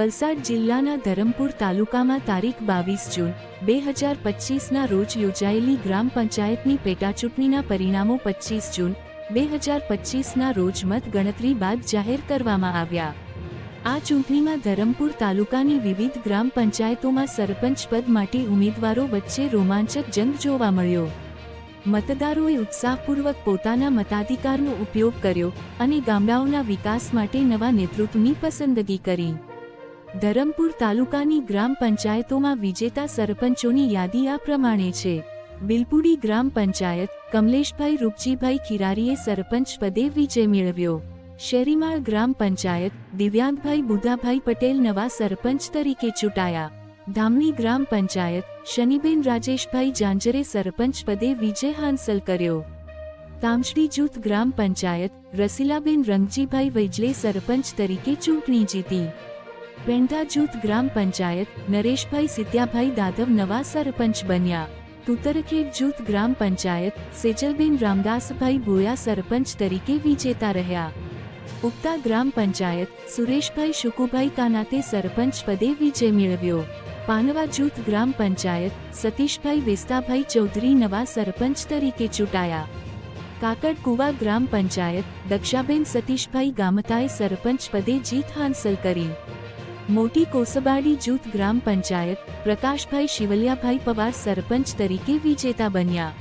વલસાડ જિલ્લાના ધરમપુર તાલુકામાં તારીખ 22 જૂન 2025ના રોજ યોજાયેલી ગ્રામ પંચાયતની પેટાચૂંટણીના પરિણામો 25 જૂન 2025ના રોજ મતગણતરી બાદ જાહેર કરવામાં આવ્યા. આ ચૂંટણીમાં ધરમપુર તાલુકાની વિવિધ ગ્રામ પંચાયતોમાં સરપંચ પદ માટે ઉમેદવારો વચ્ચે રોમાંચક જંગ જોવા મળ્યો. મતદારોએ ઉત્સાહપૂર્વક પોતાના મતાધિકારનો ઉપયોગ કર્યો અને ગામડાઓના વિકાસ માટે નવા નેતૃત્વની પસંદગી કરી. ધરમપુર તાલુકાની ગ્રામ પંચાયતોમાં વિજેતા સરપંચોની યાદી આ પ્રમાણે છે. બિલપુડી ગ્રામ પંચાયત કમલેશભાઈ રૂપજીભાઈ ખીરારીએ સરપંચ પદે વિજય મેળવ્યો. શેરીમાળ ગ્રામ પંચાયત દિવ્યાંગભાઈ બુધાભાઈ પટેલ નવા સરપંચ તરીકે ચૂંટાયા. ધામણી ગ્રામ પંચાયત શનિબેન રાજેશભાઈ જાંજરે સરપંચ પદે વિજય હાંસલ કર્યો. તામચડી જૂથ ગ્રામ પંચાયત રસીલાબેન રંગજીભાઈ વૈજલે સરપંચ તરીકે ચૂંટણી જીતી. પેંઢા જૂથ ગ્રામ પંચાયત નરેશભાઈ સિત્યાભાઈ દાદવ નવા સરપંચ બન્યા. તુતરખેડ જૂથ ગ્રામ પંચાયત સેજલબેન રામદાસભાઈ ભોયા સરપંચ તરીકે વિજેતા રહ્યા. ઉક્તા ગ્રામ પંચાયત સુરેશભાઈ શુકુભાઈ કાનાતે સરપંચ પદે વિજય મેળવ્યો. પાનવા જૂથ ગ્રામ પંચાયત સતીશભાઈ વેસ્તાભાઈ ચૌધરી નવા સરપંચ તરીકે ચૂંટાયા. કાકડકુવા ગ્રામ પંચાયત દક્ષાબેન સતીશભાઈ ગામતાએ સરપંચ પદે જીત હાંસલ કરી. મોટી કોસબાડી જૂથ ગ્રામ પંચાયત પ્રકાશભાઈ શિવલિયાભાઈ પવાર સરપંચ તરીકે વિજેતા બન્યા.